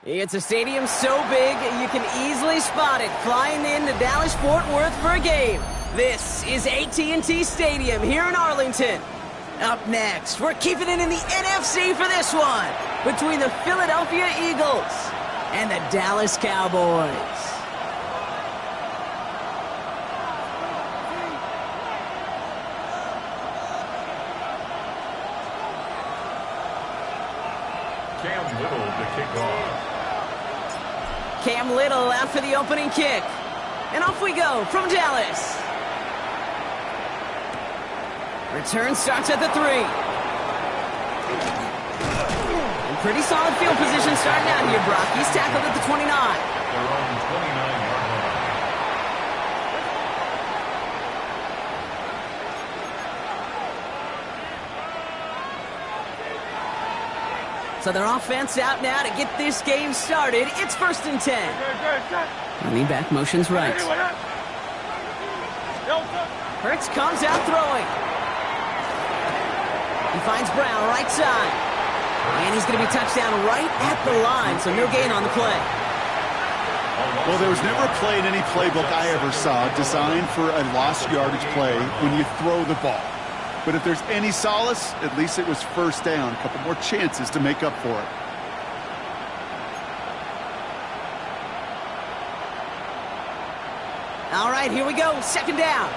It's a stadium so big you can easily spot it flying into Dallas-Fort Worth for a game. This is AT&T Stadium here in Arlington. Up next, we're keeping it in the NFC for this one, between the Philadelphia Eagles and the Dallas Cowboys. Cam Little to kick off. Cam Little out for the opening kick. And off we go from Dallas. Return starts at the 3. And pretty solid field position starting out here, Brock. He's tackled at the 29. They're on 29-yard line. So their offense out now to get this game started. It's 1st and 10. Running back motions right. Hurts comes out throwing. He finds Brown right side. And he's going to be touched down right at the line, so no gain on the play. Well, there was never a play in any playbook I ever saw designed for a lost yardage play when you throw the ball. But if there's any solace, at least it was 1st down. A couple more chances to make up for it. All right, here we go. 2nd down.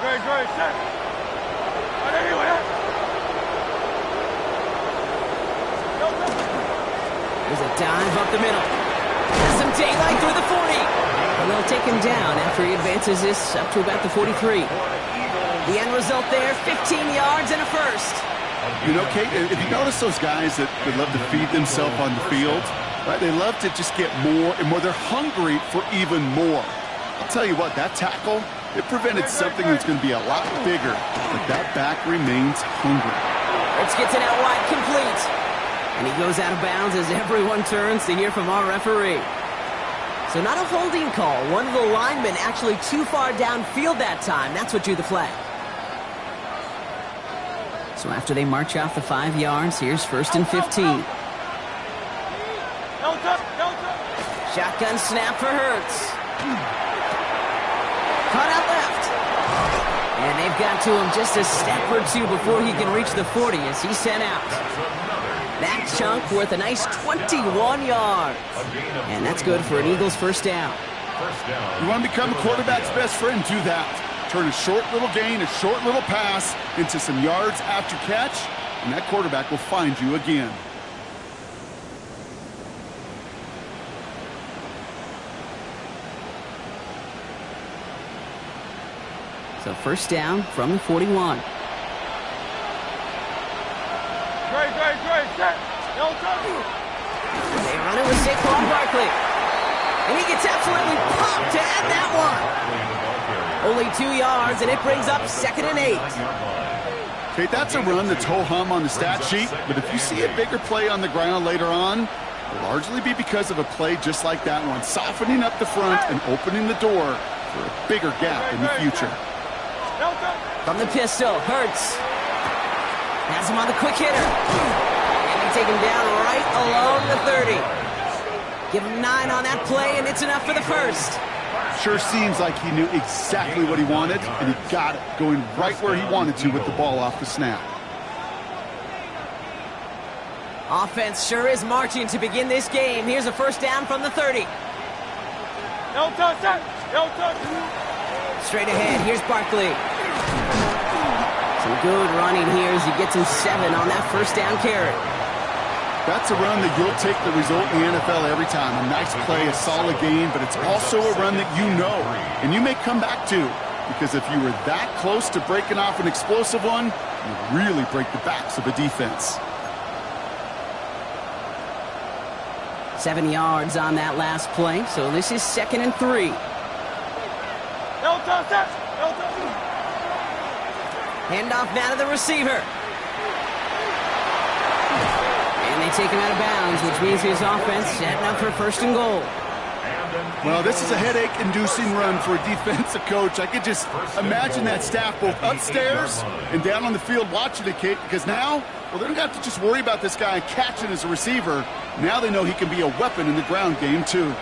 Great, set. There's a dive up the middle. There's some daylight through the 40. And they'll take him down after he advances this up to about the 43. The end result there, 15 yards and a 1st. You know, Kate, if you notice those guys that love to feed themselves on the field, right? They love to just get more and more. They're hungry for even more. I'll tell you what, that tackle, it prevented something that's going to be a lot bigger. But that back remains hungry. Let's get it out wide, complete. And he goes out of bounds as everyone turns to hear from our referee. So not a holding call. One of the linemen actually too far downfield that time. That's what drew the flag. So after they march off the 5 yards, here's 1st and 15. Shotgun snap for Hurts. Caught out left. And they've got to him just a step or two before he can reach the 40 as he's sent out. That chunk worth a nice 21 yards. And that's good for an Eagles 1st down. You want to become a quarterback's best friend, do that. Turn a short little gain, a short little pass into some yards after catch, and that quarterback will find you again. So 1st down from the 41. Great, set. They run it with Saquon Barkley. And he gets absolutely popped to add that one. Only 2 yards, and it brings up 2nd and 8. Okay, that's a run that's ho-hum on the stat sheet, but if you see a bigger play on the ground later on, it'll largely be because of a play just like that one, softening up the front and opening the door for a bigger gap in the future. From the pistol, Hurts has him on the quick hitter. And they take him down right along the 30. Give him 9 on that play, and it's enough for the 1st. Sure seems like he knew exactly what he wanted, and he got it, going right where he wanted to with the ball off the snap. Offense sure is marching to begin this game. Here's a 1st down from the 30. Straight ahead, here's Barkley. Some good running here as he gets him 7 on that 1st down carry. That's a run that you'll take the result in the NFL every time. A nice play, a solid game, but it's also a run that you know and you may come back to, because if you were that close to breaking off an explosive one, you really break the backs of the defense. 7 yards on that last play, so this is 2nd and 3. Handoff now to the receiver. And they take him out of bounds, which means his offense setting up for 1st and goal. Well, this is a headache-inducing run for a defensive coach. I could just imagine that staff both upstairs and down on the field watching it, Kate, because now, well, they don't have to just worry about this guy catching as a receiver. Now they know he can be a weapon in the ground game, too.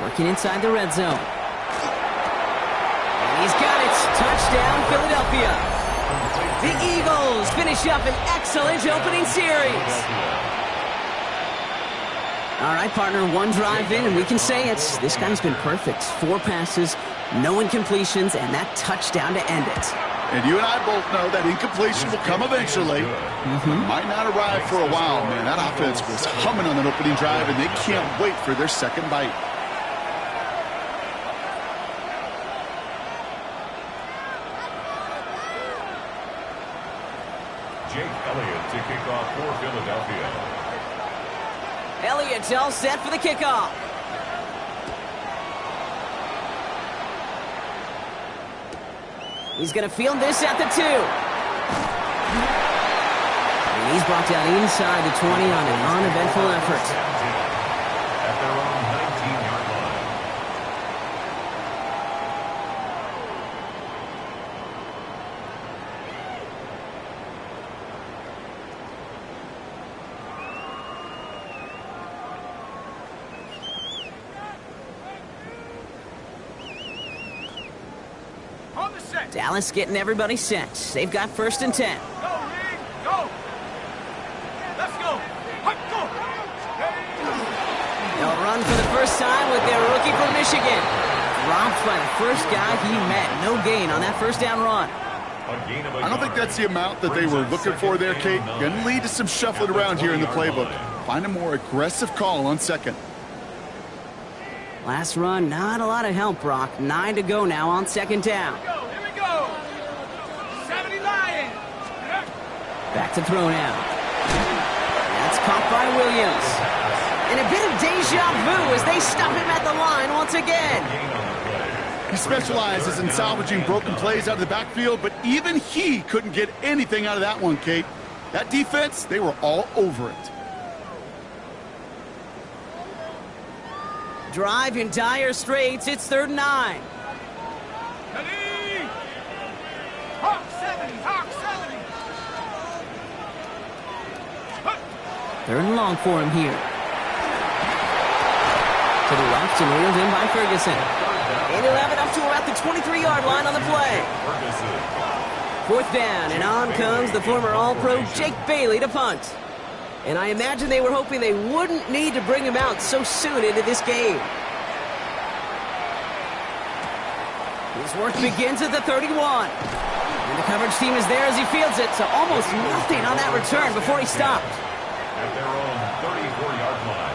Working inside the red zone. And he's got it. Touchdown, Philadelphia. The Eagles finish up an excellent opening series. All right, partner, one drive in, and we can say it's this guy's been perfect. 4 passes, no incompletions, and that touchdown to end it. And you and I both know that incompletion will come eventually. Might not arrive for a while, man. That offense was humming on that opening drive, and they can't wait for their second bite. Jake Elliott to kick off for Philadelphia. Elliott's all set for the kickoff. He's going to field this at the 2. And he's brought down inside the 20 on an uneventful effort. At their own 19-yard line. Dallas getting everybody set. They've got 1st and 10. Go, Lee, go. Let's go. Go. They'll run for the first time with their rookie from Michigan. Dropped by the first guy he met. No gain on that 1st down run. I don't think that's the amount that they were looking for there, Kate. Going to lead to some shuffling around here in the playbook. Find a more aggressive call on 2nd. Last run, not a lot of help, Brock. 9 to go now on 2nd down. Here we go. 70 Lions. Back to throw now. That's caught by Williams. And a bit of deja vu as they stop him at the line once again. He specializes in salvaging broken plays out of the backfield, but even he couldn't get anything out of that one, Kate. That defense, they were all over it. Drive in dire straits. It's 3rd and 9. Hawk 70. Hawk 70. 3rd and long for him here. To the left and reeled in by Ferguson. And he'll have it up to about the 23-yard line on the play. 4th down, and on comes the former All-Pro Jake Bailey to punt. And I imagine they were hoping they wouldn't need to bring him out so soon into this game. His work begins at the 31. And the coverage team is there as he fields it, so almost nothing on that return before he stopped. At their own 34-yard line.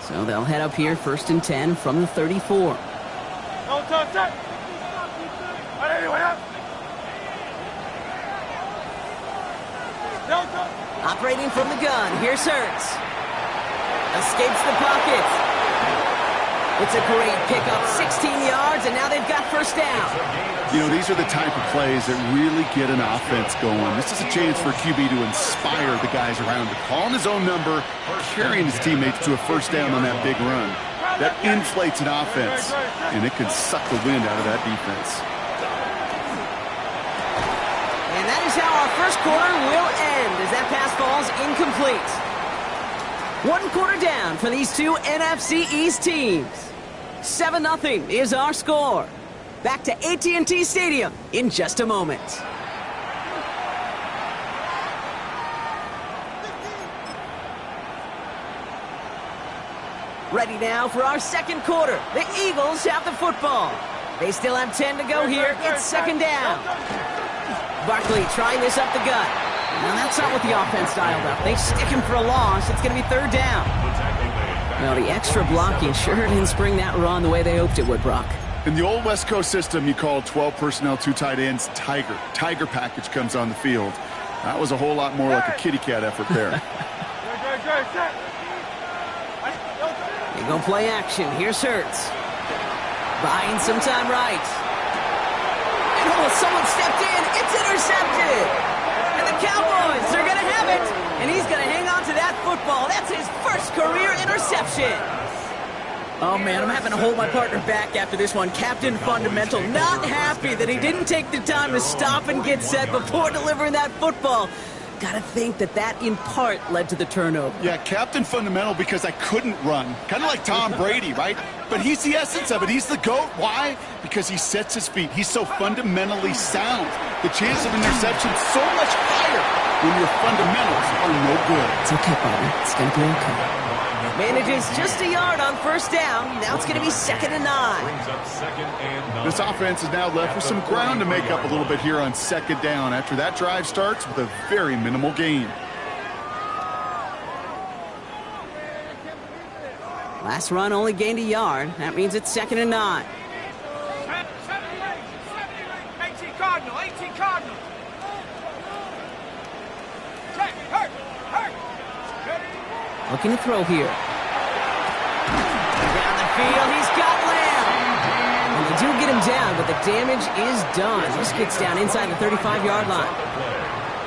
So they'll head up here 1st and 10 from the 34. No touch. Operating from the gun, here's Hurts. Escapes the pocket. It's a great pickup, 16 yards, and now they've got 1st down. You know, these are the type of plays that really get an offense going. This is a chance for QB to inspire the guys around him, calling his own number, carrying his teammates to a 1st down on that big run. That inflates an offense, and it can suck the wind out of that defense. And that is how our 1st quarter will end as that pass falls incomplete. 1 quarter down for these two NFC East teams. 7-0 is our score. Back to AT&T Stadium in just a moment. Ready now for our 2nd quarter. The Eagles have the football. They still have 10 to go here. It's 2nd down. Barkley trying this up the gut. Now that's not what the offense dialed up. They stick him for a loss. It's going to be 3rd down. Well, the extra blocking sure didn't spring that run the way they hoped it would, Brock. In the old West Coast system, you called 12 personnel, 2 tight ends, Tiger. Tiger package comes on the field. That was a whole lot more like a kitty cat effort there. They go play action. Here's Hurts. Buying some time right. And someone stepped in. It's intercepted. And the Cowboys are going to have it. And he's going to hang on to that football. That's his first career interception. Oh, man, I'm having to hold my partner back after this one. Captain Fundamental not happy that he didn't take the time to stop and get set before delivering that football. Gotta think that in part led to the turnover. Yeah, Captain Fundamental because I couldn't run. Kind of like Tom Brady, right? But he's the essence of it. He's the GOAT. Why? Because he sets his feet. He's so fundamentally sound. The chance of interception so much higher when your fundamentals are no good. It's okay, buddy. It's gonna be okay. Manages just a yard on first down. Now it's going to be 2nd and 9. This offense is now left with some ground to make up a little bit here on 2nd down after that drive starts with a very minimal gain. Last run only gained a yard. That means it's 2nd and 9. 18 Cardinal, 18 Cardinal. Check, hurt. Looking to throw here. Down the field, he's got Lamb. And they do get him down, but the damage is done. This gets down inside the 35-yard line.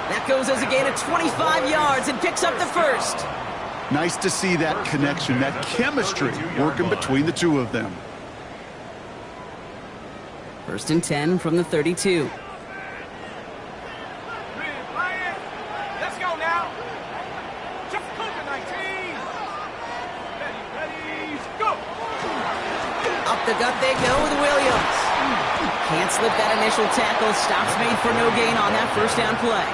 That goes as a gain of 25 yards and picks up the first. Nice to see that connection, that chemistry working between the two of them. 1st and 10 from the 32. Let's go now. Just cook it, 19. Ready, go. Up the gut they go with Williams. Can't slip that initial tackle. Stops made for no gain on that first down play.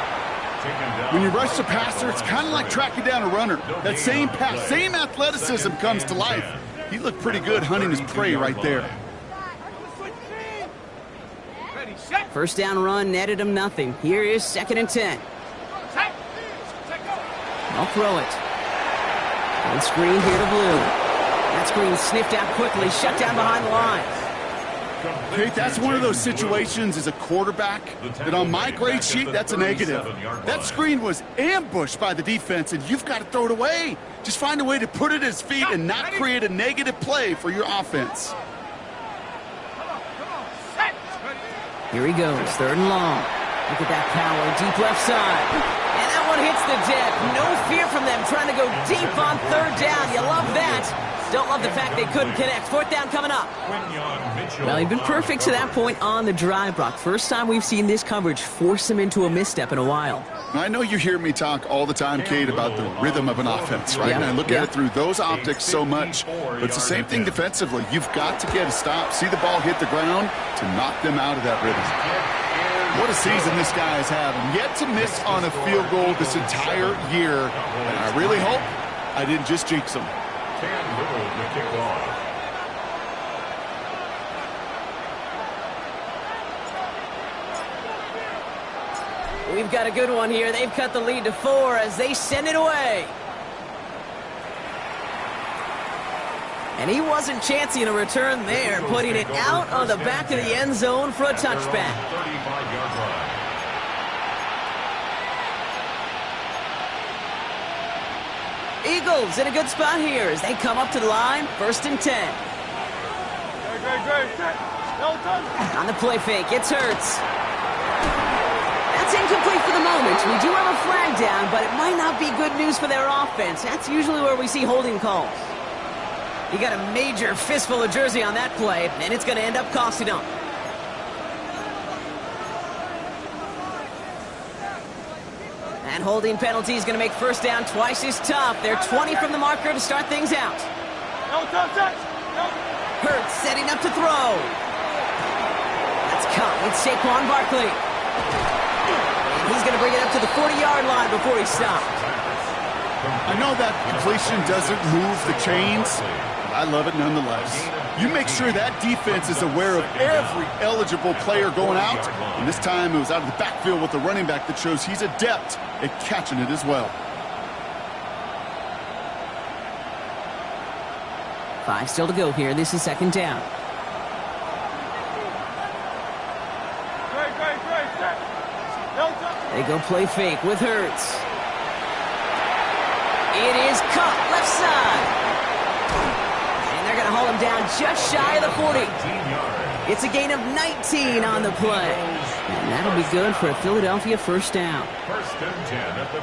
When you rush the passer, it's kind of like tracking down a runner. That same pass, same athleticism comes to life. He looked pretty good hunting his prey right there. First down run netted him nothing. Here is 2nd and 10. I'll throw it. One screen here to Blue. That screen sniffed out quickly, shut down behind the line. Okay, that's one of those situations as a quarterback that on my grade sheet, that's a negative. That screen was ambushed by the defense, and you've got to throw it away. Just find a way to put it at his feet and not create a negative play for your offense. Here he goes, 3rd and long. Look at that power, deep left side. And that one hits the deck. No fear from them trying to go deep on 3rd down. You love that. Don't love the fact they couldn't connect. 4th down coming up. Well, he's been perfect to that point on the drive, Brock. First time we've seen this coverage force him into a misstep in a while. I know you hear me talk all the time, Kate, about the rhythm of an offense, right? And I look at it through those optics so much. But it's the same thing defensively. You've got to get a stop, see the ball hit the ground to knock them out of that rhythm. What a season this guy is having. Yet to miss on a field goal this entire year. And I really hope I didn't just jinx him. Cam Little, the kickoff. We've got a good one here. They've cut the lead to 4 as they send it away. And he wasn't chancing a return there, putting it out on the back of the end zone for a touchback. 35-yard line. Eagles in a good spot here as they come up to the line. 1st and 10. On the play fake, it's Hurts. That's incomplete for the moment. We do have a flag down, but it might not be good news for their offense. That's usually where we see holding calls. He got a major fistful of jersey on that play, and it's going to end up costing him. And holding penalty is going to make 1st down twice as tough. They're 20 from the marker to start things out. Hurts setting up to throw. That's caught with Saquon Barkley. And he's going to bring it up to the 40-yard line before he stopped. I know that completion doesn't move the chains, but I love it nonetheless. You make sure that defense is aware of every eligible player going out, and this time it was out of the backfield with the running back that shows he's adept at catching it as well. 5 still to go here. This is second down. They go play fake with Hurts. It is caught left side. And they're going to hold him down just shy of the 40. It's a gain of 19 on the play. And that'll be good for a Philadelphia first down.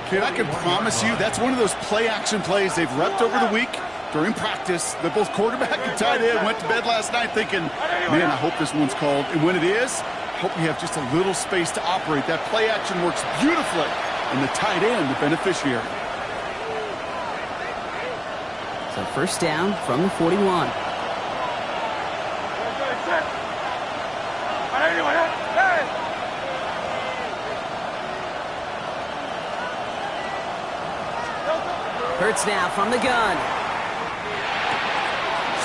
Kid, I can promise you that's one of those play-action plays they've repped over the week during practice. That both quarterback and tight end went to bed last night thinking, man, I hope this one's called. And when it is, I hope we have just a little space to operate. That play-action works beautifully. And the tight end, the beneficiary. So first down from the 41. Hurts now from the gun.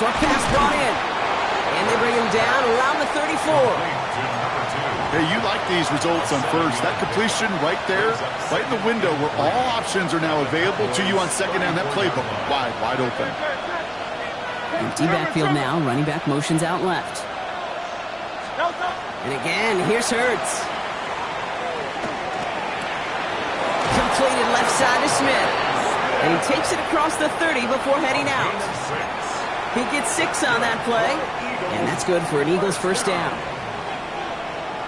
Short pass brought in. And they bring him down around the 34. Hey, you like these results on first. That completion right there, right in the window where all options are now available to you on second down. That playbook wide open. Empty backfield now. Running back motions out left. And again, here's Hurts. Completed left side to Smith. And he takes it across the 30 before heading out. He gets 6 on that play. And that's good for an Eagles first down.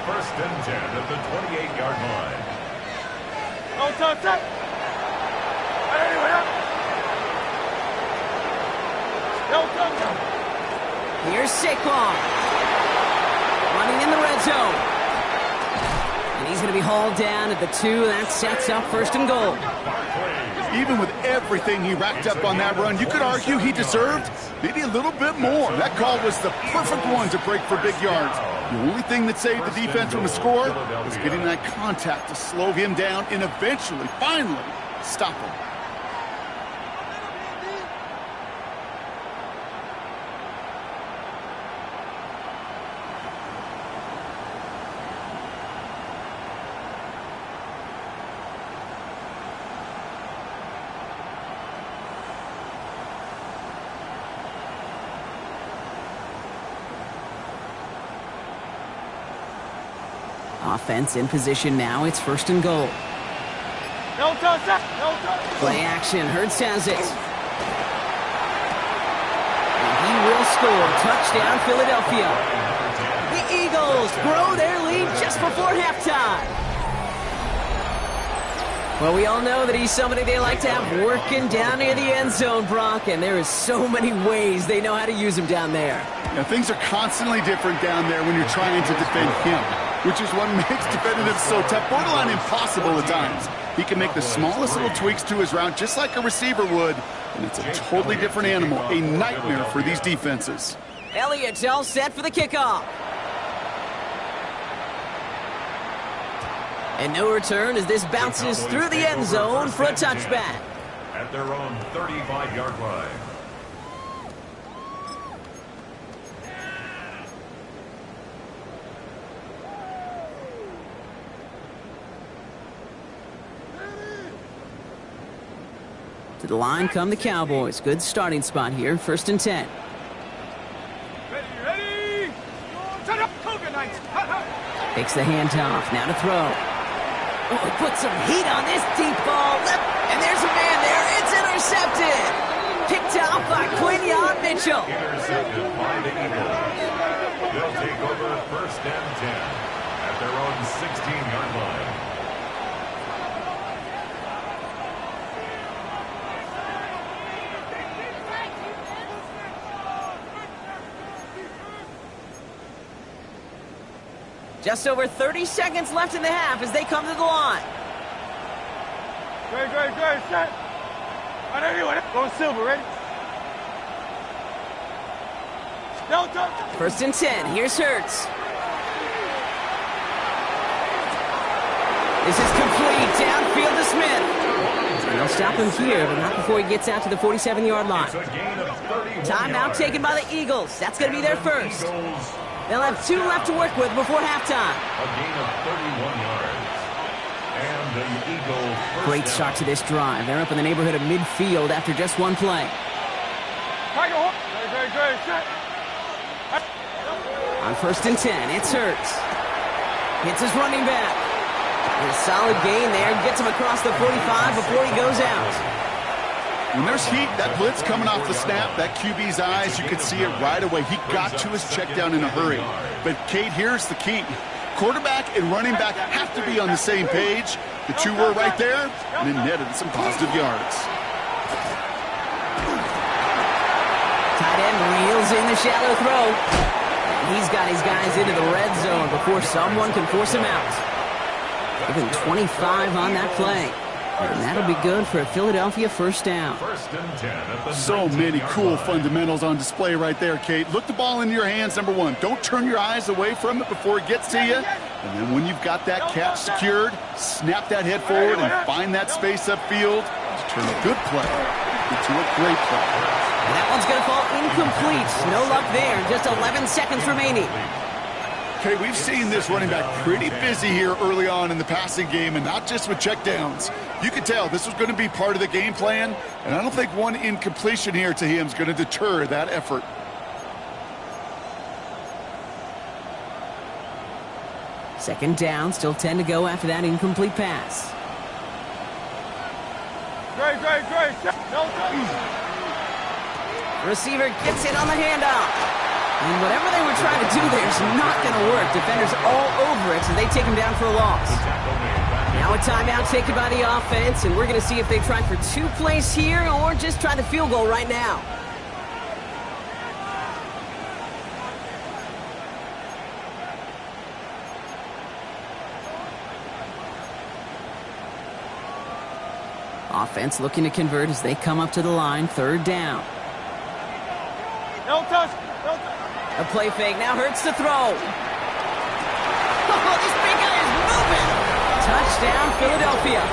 First and 10 at the 28-yard line. Here's Saquon. Running in the red zone. And he's going to be hauled down at the 2. That sets up first and goal. Even with everything he racked up on that run, you could argue he deserved maybe a little bit more. That call was the perfect one to break for big yards. The only thing that saved the defense from a score was getting that contact to slow him down and eventually, finally, stop him. Offense in position now. It's first and goal. Play action. Hurts has it. And he will score. Touchdown, Philadelphia. The Eagles grow their lead just before halftime. Well, we all know that he's somebody they like to have working down near the end zone, Brock, and there is so many ways they know how to use him down there. Now, things are constantly different down there when you're trying to defend him, which is what makes defending him so tough, borderline impossible at times. He can make the smallest little tweaks to his route just like a receiver would, and it's a totally different animal, a nightmare for these defenses. Elliott's all set for the kickoff. And no return as this bounces through the end zone for a touchback. At their own 35-yard line. To the line come the Cowboys. Good starting spot here. First and 10. Ready? Set up, Kobe Knights. Takes the handoff. Now to throw. Oh, he puts some heat on this deep ball. And there's a man there. It's intercepted. Picked off by Quinyon Mitchell. Intercepted by the Eagles. They'll take over first and 10 at their own 16-yard line. Just over 30 seconds left in the half as they come to the line. Great, set. On anyone, going silver, ready? First and 10, here's Hurts. This is complete, downfield to Smith. And they'll stop him here, but not before he gets out to the 47-yard line. Timeout taken by the Eagles. That's going to be their first. They'll have 2 left to work with before halftime. A gain of 31 yards. And the Eagles. Great start to this drive. They're up in the neighborhood of midfield after just one play. Great, On 1st and 10, it's Hurts. Hits his running back. And a solid gain there. Gets him across the 45 before he goes out. When there's heat, that blitz coming off the snap, that QB's eyes, you could see it right away. He got to his check down in a hurry. But, Kate, here's the key. Quarterback and running back have to be on the same page. The two were right there, and it netted some positive yards. Tight end reels in the shallow throw. And he's got his guys into the red zone before someone can force him out. Give him 25 on that play. And that'll be good for a Philadelphia first down. 1st and 10 at the So many cool fundamentals on display right there, Kate. Look the ball into your hands, number one. Don't turn your eyes away from it before it gets to you. And then when you've got that catch secured, snap that head forward and find that space upfield to turn a good play into a great play. And that one's going to fall incomplete. No luck there. Just 11 seconds remaining. Okay, we've seen this running back pretty busy here early on in the passing game, and not just with checkdowns. You could tell this was going to be part of the game plan, and I don't think one incompletion here to him is going to deter that effort. Second down, still 10 to go after that incomplete pass. Receiver gets it on the handoff. And whatever they were trying to do there is not going to work. Defenders all over it, so they take him down for a loss. Now a timeout taken by the offense, and we're going to see if they try for 2 plays here or just try the field goal right now. Offense looking to convert as they come up to the line, 3rd down. Don't touch. A play fake, now Hurts to throw. Oh, this big guy is moving. Touchdown, Philadelphia.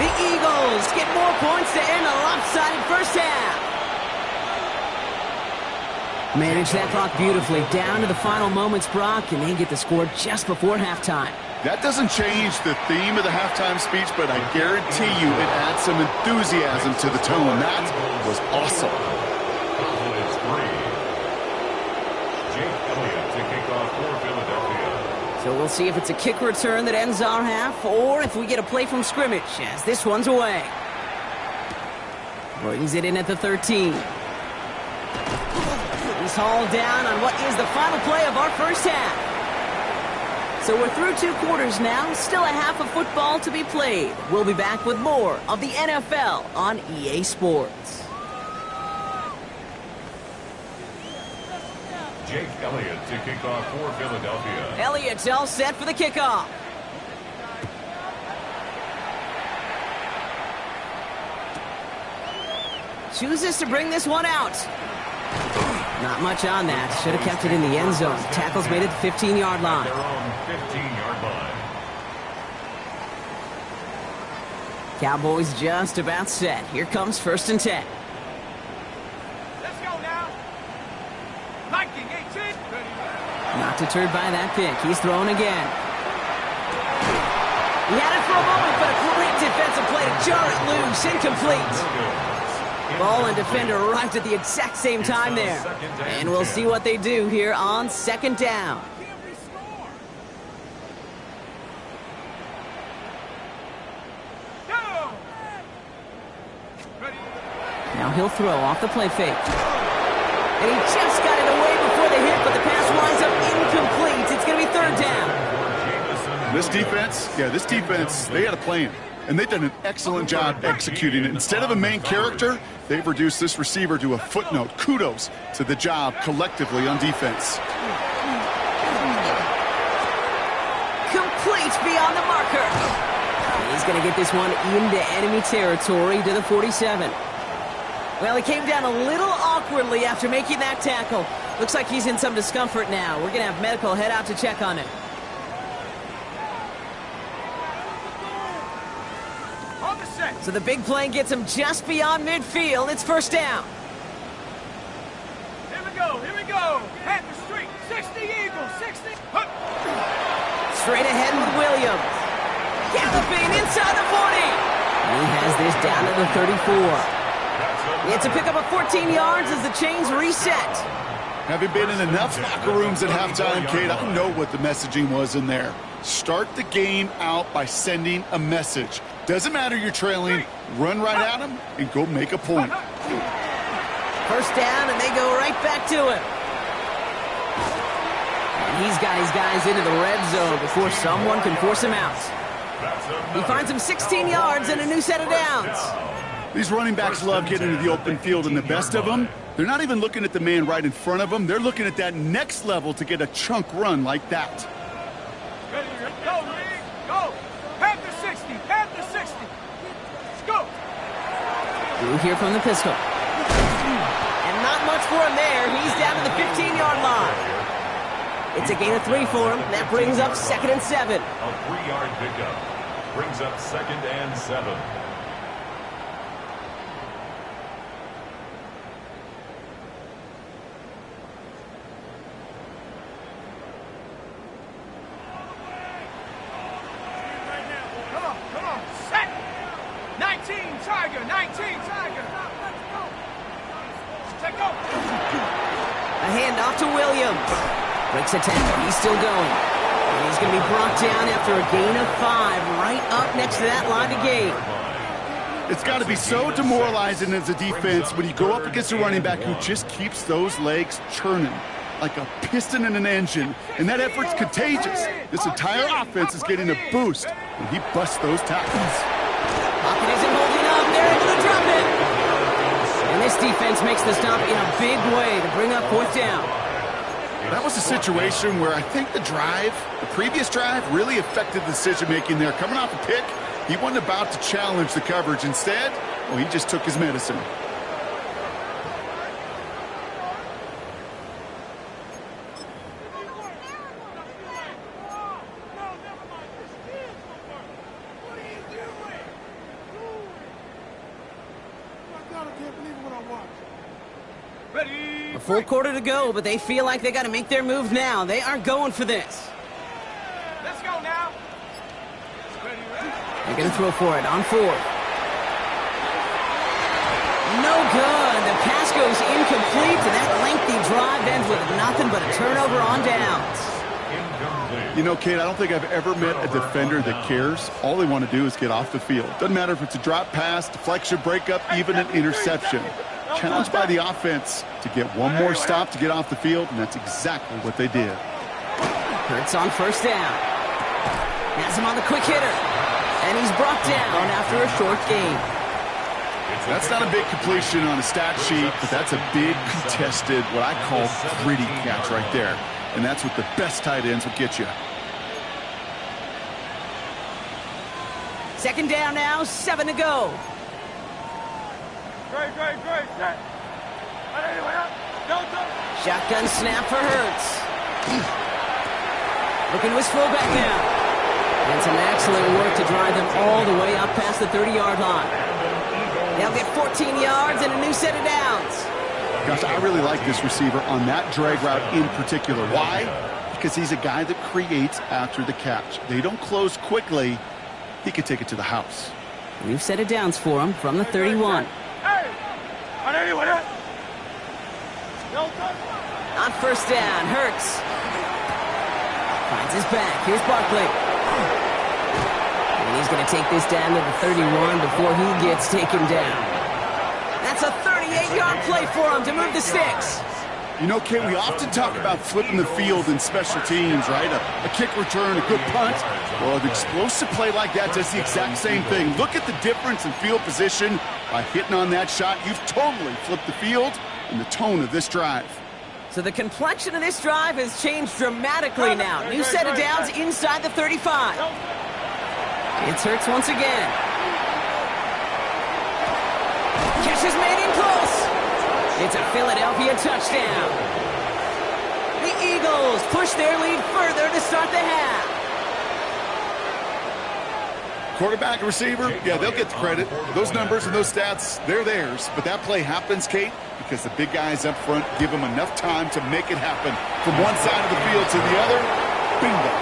The Eagles get more points to end a lopsided first half. Manage that clock beautifully. Down to the final moments, Brock, and they get the score just before halftime. That doesn't change the theme of the halftime speech, but I guarantee you it adds some enthusiasm to the tone. That was awesome. Cowboys 3. Jake Elliott to kick off for Philadelphia. So we'll see if it's a kick return that ends our half, or if we get a play from scrimmage, as this one's away. Brings it in at the 13. He's hauled down on what is the final play of our first half. So we're through 2 quarters now, still a half of football to be played. We'll be back with more of the NFL on EA Sports. Jake Elliott to kick off for Philadelphia. Elliott's all set for the kickoff. Chooses to bring this one out. Not much on that. Should have kept it in the end zone. Tackle's made at the 15-yard line. Their own 15-yard line. Cowboys just about set. Here comes 1st and 10. Let's go now. Viking 18. Not deterred by that pick. He's throwing again. He had it for a moment, but a great defensive play to jar it loose. Incomplete. Ball and defender arrived at the exact same time there. And we'll see what they do here on 2nd down. Now he'll throw off the play fake. And he just got it away before the hit, but the pass winds up incomplete. It's going to be 3rd down. This defense, they had a plan. And they've done an excellent job executing it. Instead of a main character, they've reduced this receiver to a footnote. Kudos to the job collectively on defense. Complete beyond the marker. He's going to get this one into enemy territory to the 47. Well, he came down a little awkwardly after making that tackle. Looks like he's in some discomfort now. We're going to have medical head out to check on him. So the big play gets him just beyond midfield. It's 1st down. Here we go. Panther Street. 60 Eagles. 60. Straight ahead with Williams. Galloping inside the 40. And he has this down to the 34. That's It's a pickup of 14 yards as the chains reset. Having been in enough locker rooms at halftime, Kate, I know what the messaging was in there. Start the game out by sending a message. Doesn't matter you're trailing, run right at them and go make a point. First down, and they go right back to him. And he's got his guys into the red zone before someone can force him out. He finds him 16 yards and a new set of downs. These running backs love getting into the open field, and the best of them, they're not even looking at the man right in front of them. They're looking at that next level to get a chunk run like that. Ready, go, Lee, go. Panther 60, Panther 60. Let's go. We'll hear from the pistol. And not much for him there. He's down to the 15-yard line. It's a gain of 3 for him. That brings up 2nd and 7. A 3-yard pickup brings up 2nd and 7. Come on, set. 19, Tiger, 19, Tiger. Take go. A handoff to Williams. Breaks a tackle. He's still going. And he's going to be brought down after a gain of 5, right up next to that line of gain. It's got to be so demoralizing as a defense when you go up against a running back who just keeps those legs churning like a piston in an engine, and that effort's contagious. This entire offense is getting a boost when he busts those tackles. Pocket isn't holding up. They're able to drop it. And this defense makes the stop in a big way to bring up 4th down. That was a situation where I think the previous drive, really affected the decision-making there. Coming off a pick, he wasn't about to challenge the coverage. Instead, well, he just took his medicine. Ready. A full quarter to go, but they feel like they got to make their move now. They aren't going for this. Let's go now. Ready. They're going to throw for it on 4th. No good. The pass goes incomplete, and that lengthy drive ends with nothing but a turnover on downs. You know, Kate, I don't think I've ever met a defender that cares. All they want to do is get off the field. Doesn't matter if it's a drop pass, deflection, breakup, even an interception. Challenged by the offense to get one more stop to get off the field, and that's exactly what they did. Hurts on 1st down. Has him on the quick hitter. And he's brought down after a short gain. That's not a big completion on a stat sheet, but that's a big contested, what I call gritty catch right there. And that's what the best tight ends will get you. 2nd down now, 7 to go. Great, set. Shotgun snap for Hurts. Looking to his fullback now. And some excellent work to drive them all the way up past the 30-yard line. They'll get 14 yards and a new set of downs. Gosh, I really like this receiver on that drag route in particular. Why? Because he's a guy that creates after the catch. They don't close quickly. He could take it to the house. New set of downs for him from the 31. On 1st down, Hurts finds his back. Here's Barkley. And he's going to take this down to the 31 before he gets taken down. That's a 38-yard play for him to move the sticks. You know, Kate, we often talk about flipping the field in special teams, right? A kick return, a good punt. Well, an explosive play like that does the exact same thing. Look at the difference in field position. By hitting on that shot, you've totally flipped the field and the tone of this drive. So the complexion of this drive has changed dramatically now. New set of downs inside the 35. It's Hurts once again. Catch is made in close. It's a Philadelphia touchdown. The Eagles push their lead further to start the half. Quarterback, receiver, yeah, they'll get the credit. Those numbers and those stats, they're theirs. But that play happens, Kate, because the big guys up front give them enough time to make it happen. From one side of the field to the other, bingo.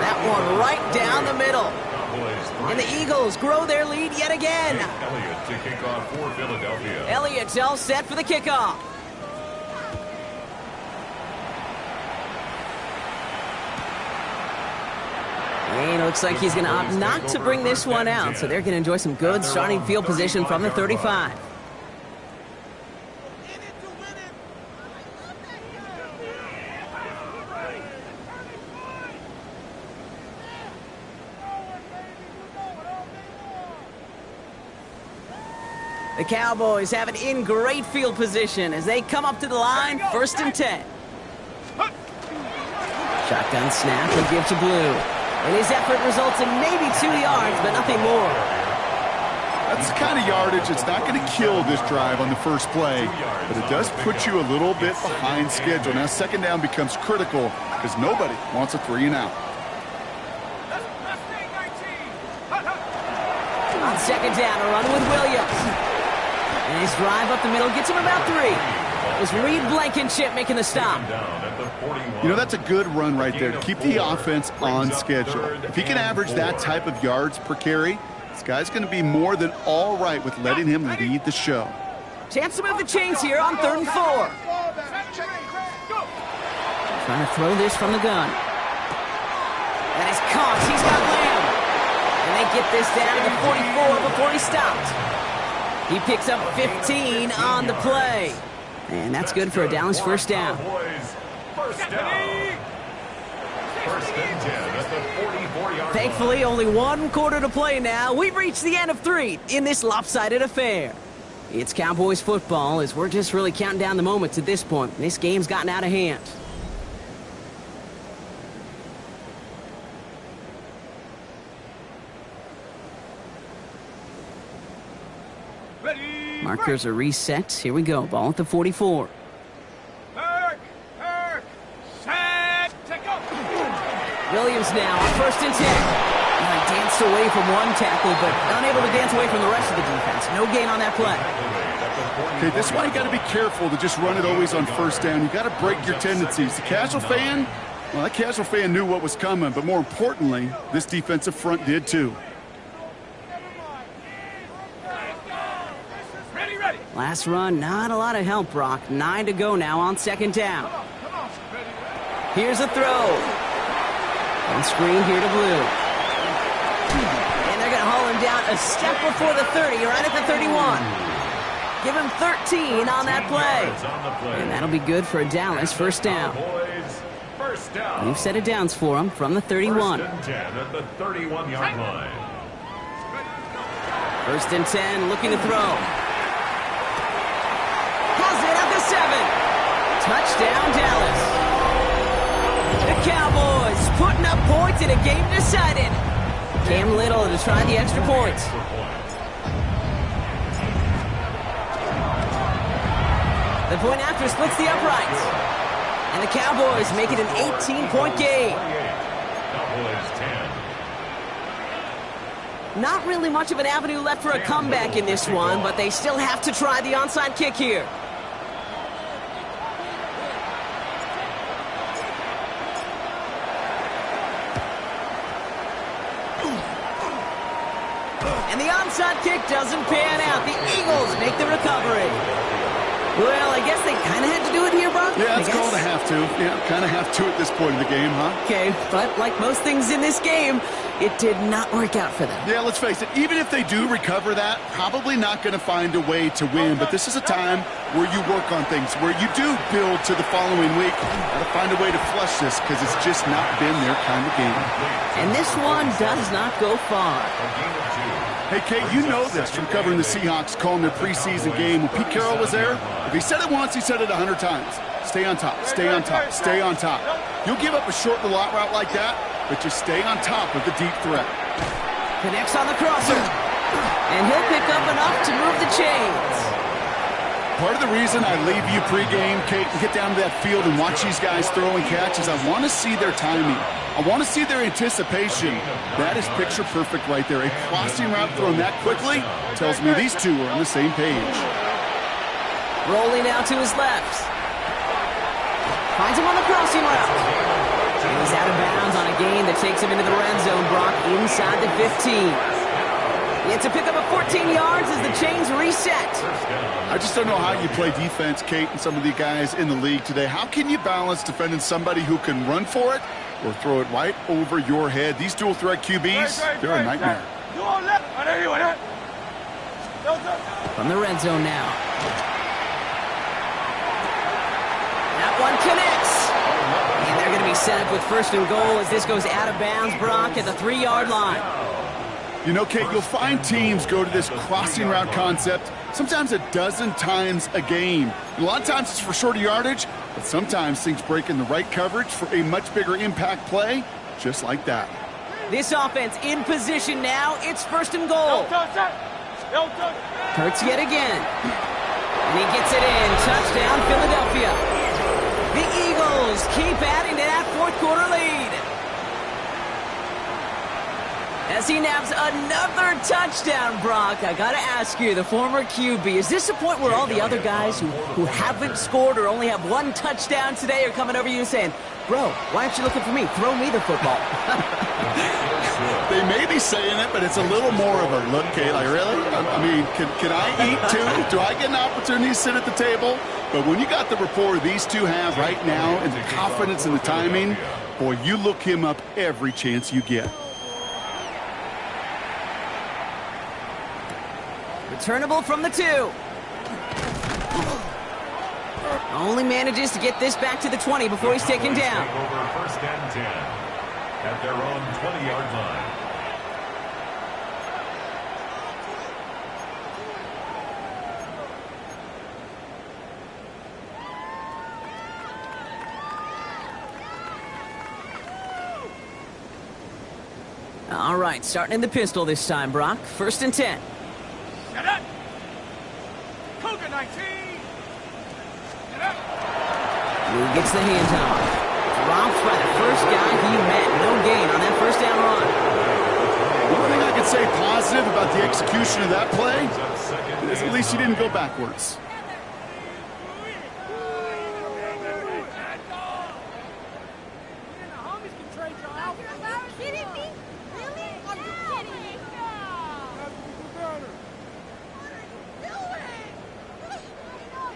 That one right down the middle. Cowboys 3. And the Eagles grow their lead yet again. Elliott to kick off for Philadelphia. Elliott's all set for the kickoff. And it looks like he's going to opt not to bring this one out, so they're going to enjoy some good starting field position from the 35. The Cowboys have it in great field position as they come up to the line, 1st and 10. Shotgun snap and give to Blue. And his effort results in maybe 2 yards, but nothing more. That's the kind of yardage that's not going to kill this drive on the first play, but it does put you a little bit behind schedule. Now, 2nd down becomes critical because nobody wants a 3-and-out. On 2nd down, a run with Williams. And his drive up the middle gets him about 3. It was Reed Blankenship making the stop. You know, that's a good run right there to keep the offense on schedule. If he can average that type of yards per carry, this guy's going to be more than all right with letting him lead the show. Chance to move the chains here on 3rd and 4. Trying to throw this from the gun. That is caught. He's got Lamb. And they get this down to the 44 before he stopped. He picks up 15 on the play. And that's good for a Dallas 1st down. First down. 1st and 10 at the 44-yard. Thankfully, only 1 quarter to play now. We've reached the end of 3 in this lopsided affair. It's Cowboys football as we're just really counting down the moments at this point. This game's gotten out of hand. Markers are reset. Here we go. Ball at the 44. Set to go. Williams now on 1st and 10. He danced away from one tackle, but unable to dance away from the rest of the defense. No gain on that play. Okay, this is why you got to be careful to just run it always on 1st down. You got to break your tendencies. The casual fan, well, that casual fan knew what was coming, but more importantly, this defensive front did too. Last run, not a lot of help, Brock. 9 to go now on 2nd down. Here's a throw. On screen here to Blue. And they're going to haul him down a step before the 30, right at the 31. Give him 13 on that play. And that'll be good for a Dallas 1st down. We've set it downs for him from the 31. 1st and 10 at the 31-yard line. 1st and 10, looking to throw. Pulls it at the 7. Touchdown, Dallas. The Cowboys putting up points in a game decided. Cam Little to try the extra points. The point after splits the uprights. And the Cowboys make it an 18-point game. Cowboys 10. Not really much of an avenue left for a comeback in this one, but they still have to try the onside kick here. And the onside kick doesn't pan out. The Eagles make the recovery. Well, I guess they kind of had to do it here, Brock. Yeah, it's called a have to. Yeah, kind of have to at this point in the game, huh? Okay, but like most things in this game, it did not work out for them. Yeah, let's face it, even if they do recover that, probably not going to find a way to win. But this is a time where you work on things, where you do build to the following week. Got to find a way to flush this because it's just not been their kind of game. And this one does not go far. Hey, Kate, you know this from covering the Seahawks, calling their preseason game. When Pete Carroll was there, if he said it once, he said it 100 times. Stay on top, stay on top, stay on top. You'll give up a short little out route like that, but just stay on top of the deep threat. Connects on the crosser. And he'll pick up enough to move the chains. Part of the reason I leave you pregame, Kate, and get down to that field and watch these guys throw and catch is I want to see their timing. I want to see their anticipation. That is picture perfect right there. A crossing route thrown that quickly tells me these two are on the same page. Rolling out to his left. Finds him on the crossing route. And He's out of bounds on a gain that takes him into the red zone, Brock, inside the 15. It's a pickup of 14 yards as the chains reset. I just don't know how you play defense, Kate, and some of the guys in the league today. How can you balance defending somebody who can run for it or throw it right over your head? These dual threat QBs, they're a nightmare. From the red zone now. That one connects. And they're going to be set up with first and goal as this goes out of bounds, Brock, at the 3-yard line. You know, Kate, you'll find teams go to this crossing route concept sometimes a dozen times a game. A lot of times it's for shorter yardage, but sometimes things break in the right coverage for a much bigger impact play, just like that. This offense in position now. It's first and goal. Hurts yet again. And he gets it in. Touchdown, Philadelphia. The Eagles keep adding to that fourth quarter lead. As he naps another touchdown, Brock, I gotta ask you, the former QB, is this a point where all the other guys who haven't scored or only have one touchdown today are coming over you and saying, bro, why aren't you looking for me? Throw me the football. They may be saying it, but it's a little more of a look, Kate, like, really? I mean, can I eat too? Do I get an opportunity to sit at the table? But when you got the rapport these two have right now and the confidence and the timing, boy, you look him up every chance you get. Returnable from the 2. Only manages to get this back to the 20 before he's taken down. Over first and 10 at their own 20-yard line. All right, starting in the pistol this time, Brock. First and 10. Get up! Cougar 19! Get up! Who gets the handoff? Dropped by the first guy he met. No gain on that first down run. One thing I can say positive about the execution of that play is at least he didn't go backwards.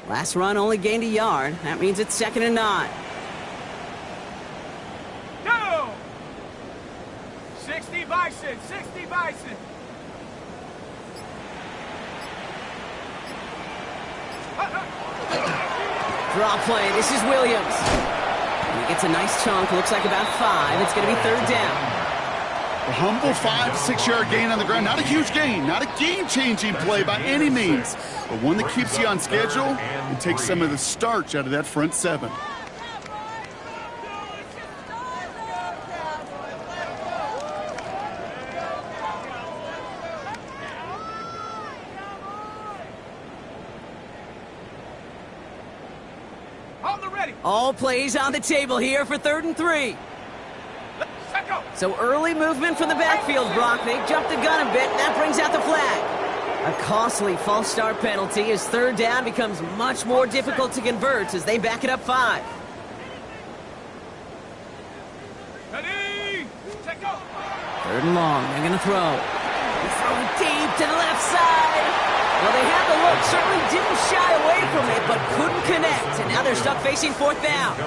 Last run only gained a yard. That means it's 2nd and 9. Go! 60 Bison, 60 Bison. Draw play. This is Williams. And he gets a nice chunk. Looks like about 5. It's going to be 3rd down. A humble 5 to 6 yard gain on the ground. Not a huge gain, not a game-changing play by any means, but one that keeps you on schedule and takes some of the starch out of that front 7. On the ready. All plays on the table here for 3rd and 3. So early movement from the backfield, Brock. They jumped the gun a bit, and that brings out the flag. A costly false start penalty as 3rd down becomes much more difficult to convert as they back it up 5. Ready? Take go. 3rd and long. They're going to throw. They throw it deep to the left side. Well, they had the look. Certainly didn't shy away from it, but couldn't connect. And now they're stuck facing 4th down.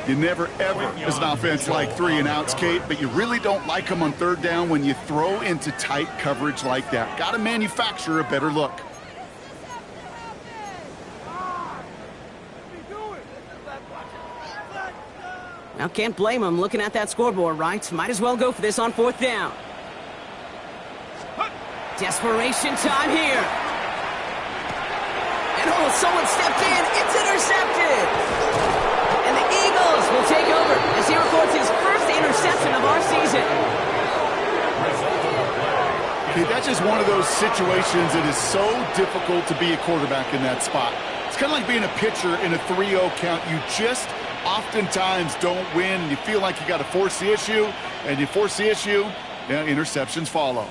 You never, ever, as an offense, like 3 and outs, Kate, but you really don't like them on 3rd down when you throw into tight coverage like that. Got to manufacture a better look. Now, can't blame them looking at that scoreboard, right? Might as well go for this on 4th down. Desperation time here. And oh, someone stepped in. It's intercepted. And the Eagles will take over as he records his first interception of our season. Okay, that's just one of those situations that is so difficult to be a quarterback in that spot. It's kind of like being a pitcher in a 3-0 count. You just oftentimes don't win, and you feel like you got to force the issue, and you force the issue, interceptions follow.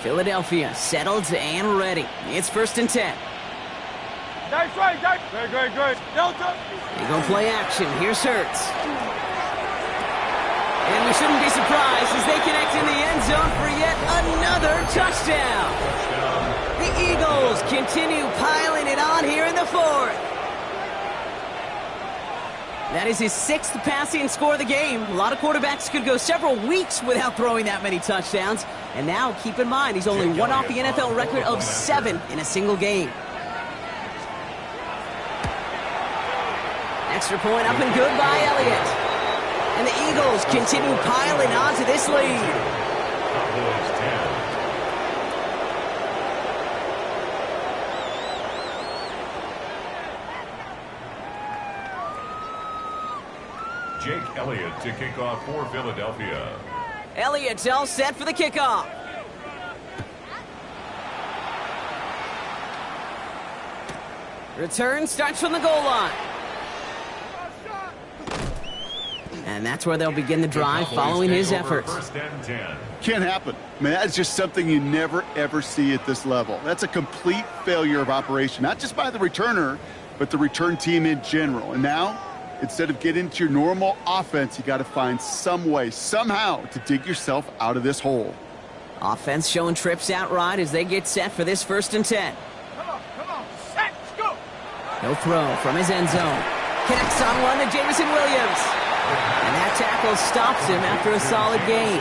Philadelphia settled and ready. It's 1st and 10. That's right, that's great. Delta. They go play action. Here's Hurts. And we shouldn't be surprised as they connect in the end zone for yet another touchdown. The Eagles continue piling it on here in the fourth. That is his 6th passing score of the game. A lot of quarterbacks could go several weeks without throwing that many touchdowns. And now, keep in mind, he's only one off the NFL record of 7 in a single game. Extra point up and good by Elliott. And the Eagles continue piling on to this lead. Cowboys 10. Jake Elliott to kick off for Philadelphia. Elliott's all set for the kickoff. Return starts from the goal line. And that's where they'll begin the drive following his efforts. First and 10. Can't happen. I mean, that's just something you never, ever see at this level. That's a complete failure of operation, not just by the returner, but the return team in general. And now, instead of getting into your normal offense, you got to find some way, somehow, to dig yourself out of this hole. Offense showing trips outright as they get set for this 1st and 10. Come on, set, go. No throw from his end zone. Connects on one to Jameson Williams. And that tackle stops him after a solid gain.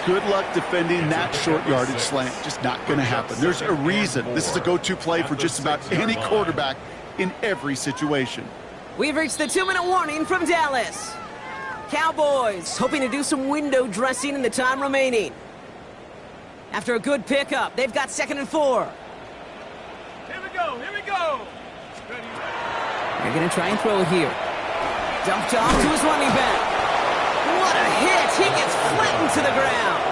Good luck defending that short yardage slant. Just not going to happen. There's a reason. This is a go-to play for just about any quarterback in every situation. We've reached the 2-minute warning from Dallas. Cowboys hoping to do some window dressing in the time remaining. After a good pickup, they've got 2nd and 4. Here we go. They're going to try and throw it here. Dumped off to his running back. What a hit! He gets flattened to the ground.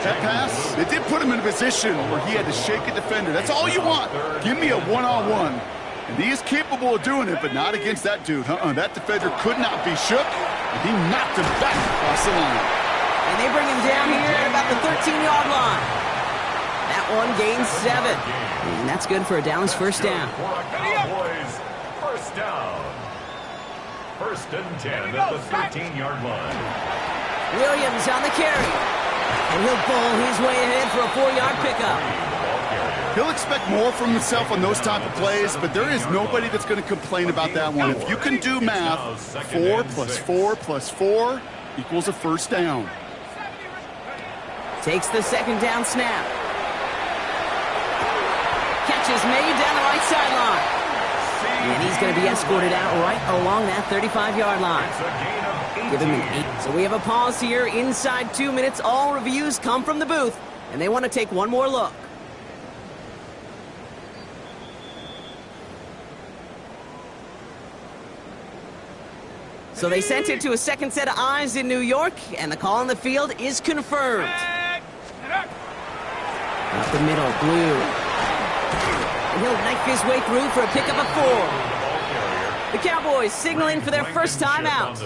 That pass, it did put him in a position where he had to shake a defender. That's all you want. Give me a one-on-one. And he is capable of doing it, but not against that dude. That defender could not be shook, and he knocked him back across the line. And they bring him down here at about the 13-yard line. That one gains 7. And that's good for a Dallas first down. Cowboys first down. 1st and 10 at the 13-yard line. Williams on the carry. And he'll bowl his way ahead for a 4-yard pickup. He'll expect more from himself on those type of plays, but there is nobody that's going to complain about that one. If you can do math, 4 plus 4 plus 4 equals a first down. Takes the 2nd down snap. Catch is made down the right sideline. And he's going to be escorted out right along that 35-yard line. Give him an 8. So we have a pause here inside 2 minutes. All reviews come from the booth, and they want to take one more look. So they sent it to a 2nd set of eyes in New York, and the call on the field is confirmed. Up the middle, Blue. And he'll knife his way through for a pickup of 4. The Cowboys signaling for their first time out.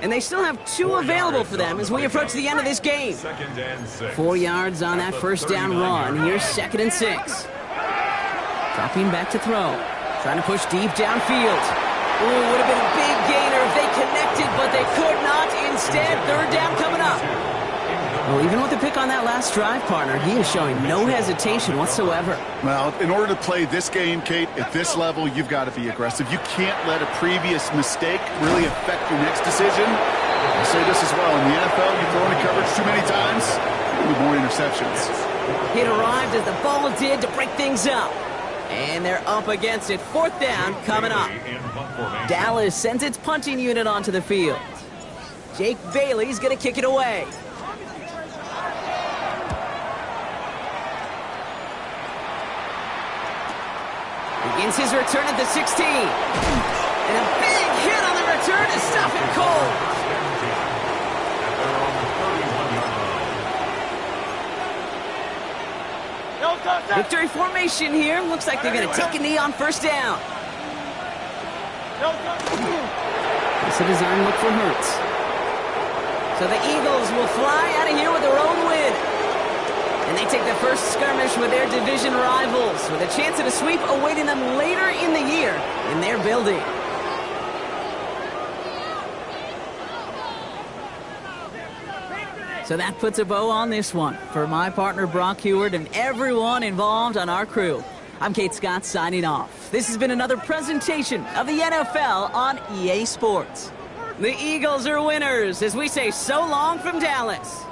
And they still have 2 available for them as we approach the end of this game. 4 yards on that first down run. Here's 2nd and 6. Dropping back to throw. Trying to push deep downfield. Ooh, would have been a big gainer if they connected, but they could not. Instead, 3rd down coming up. Well, even with the pick on that last drive, partner, he is showing no hesitation whatsoever. Well, in order to play this game, Kate, at this level, you've got to be aggressive. You can't let a previous mistake really affect your next decision. I'll say this as well. In the NFL, you throw into coverage too many times, with more interceptions. It arrived as the ball did to break things up. And they're up against it. 4th down coming up. Dallas sends its punting unit onto the field. Jake Bailey's going to kick it away. Begins his return at the 16. And a big hit on the return to stop him cold. Victory formation here. Looks like they're going to take a knee on 1st down. It's a design look for Hurts. So the Eagles will fly out of here with their own win. And they take the first skirmish with their division rivals, with a chance at a sweep awaiting them later in the year in their building. So that puts a bow on this one. For my partner Brock Heward and everyone involved on our crew, I'm Kate Scott signing off. This has been another presentation of the NFL on EA Sports. The Eagles are winners as we say so long from Dallas.